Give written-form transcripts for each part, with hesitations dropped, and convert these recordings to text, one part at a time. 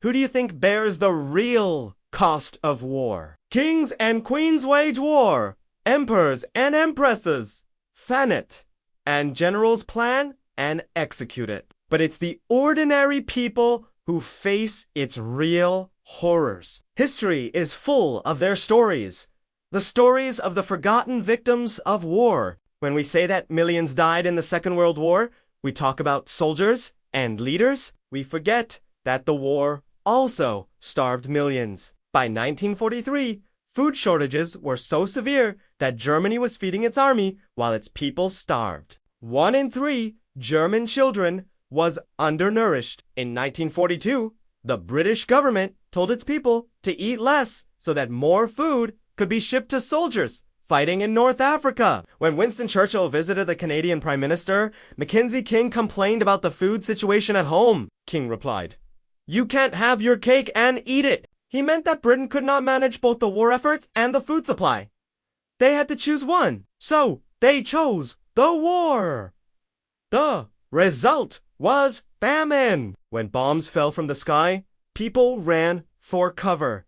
Who do you think bears the real cost of war? Kings and queens wage war. Emperors and empresses fan it. And generals plan and execute it. But it's the ordinary people who face its real horrors. History is full of their stories. The stories of the forgotten victims of war. When we say that millions died in the Second World War, we talk about soldiers and leaders. We forget that the war also starved millions. By 1943, food shortages were so severe that Germany was feeding its army while its people starved. 1 in 3 German children was undernourished. In 1942, the British government told its people to eat less so that more food could be shipped to soldiers fighting in North Africa. When Winston Churchill visited the Canadian Prime Minister, Mackenzie King complained about the food situation at home. King replied, "You can't have your cake and eat it." He meant that Britain could not manage both the war efforts and the food supply. They had to choose one, so they chose the war. The result was famine. When bombs fell from the sky, people ran for cover.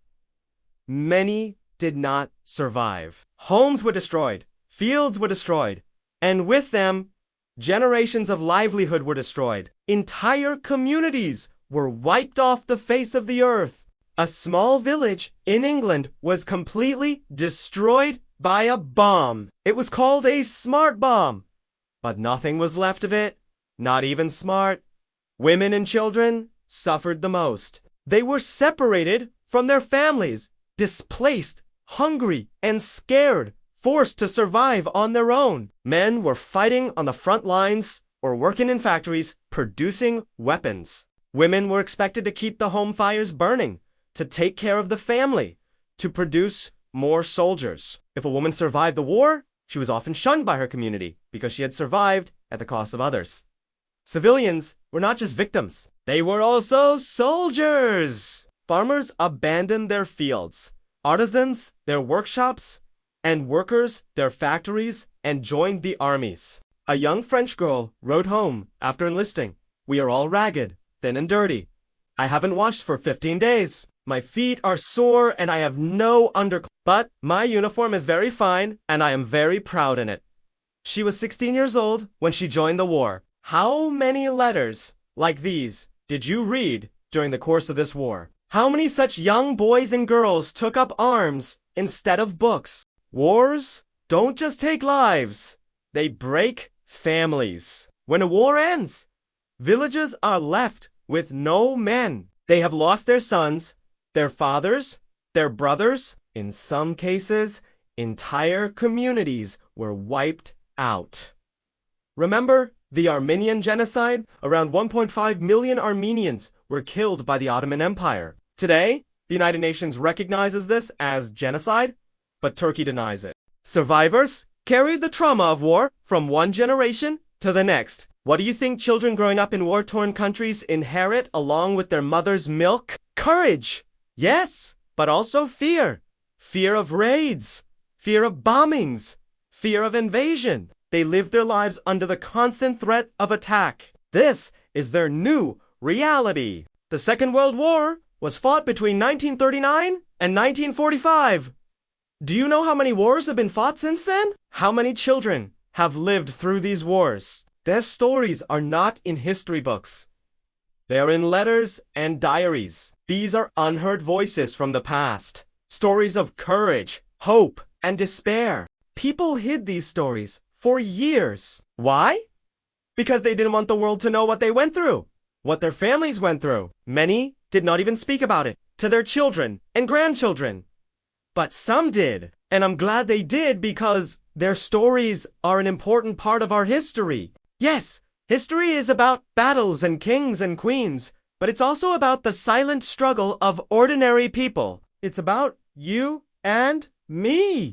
Many did not survive. Homes were destroyed, fields were destroyed, and with them, generations of livelihood were destroyed. Entire communities were wiped off the face of the earth. A small village in England was completely destroyed by a bomb. It was called a smart bomb, but nothing was left of it, not even smart. Women and children suffered the most. They were separated from their families, displaced, hungry, and scared, forced to survive on their own. Men were fighting on the front lines or working in factories producing weapons. Women were expected to keep the home fires burning, to take care of the family, to produce more soldiers. If a woman survived the war, she was often shunned by her community because she had survived at the cost of others. Civilians were not just victims, they were also soldiers. Farmers abandoned their fields, artisans their workshops, and workers their factories, and joined the armies. A young French girl wrote home after enlisting, "We are all ragged, thin and dirty. I haven't washed for 15 days. My feet are sore and I have no underclothes. But my uniform is very fine and I am very proud in it." She was 16 years old when she joined the war. How many letters like these did you read during the course of this war? How many such young boys and girls took up arms instead of books? Wars don't just take lives, they break families. When a war ends, villages are left with no men. They have lost their sons, their fathers, their brothers. In some cases, entire communities were wiped out. Remember the Armenian genocide? Around 1.5 million Armenians were killed by the Ottoman Empire. Today, the United Nations recognizes this as genocide, but Turkey denies it. Survivors carried the trauma of war from one generation to the next. What do you think children growing up in war-torn countries inherit along with their mother's milk? Courage! Yes, but also fear. Fear of raids. Fear of bombings. Fear of invasion. They live their lives under the constant threat of attack. This is their new reality. The Second World War was fought between 1939 and 1945. Do you know how many wars have been fought since then? How many children have lived through these wars? Their stories are not in history books. They are in letters and diaries. These are unheard voices from the past. Stories of courage, hope, and despair. People hid these stories for years. Why? Because they didn't want the world to know what they went through, what their families went through. Many did not even speak about it to their children and grandchildren. But some did, and I'm glad they did because their stories are an important part of our history. Yes, history is about battles and kings and queens, but it's also about the silent struggle of ordinary people. It's about you and me.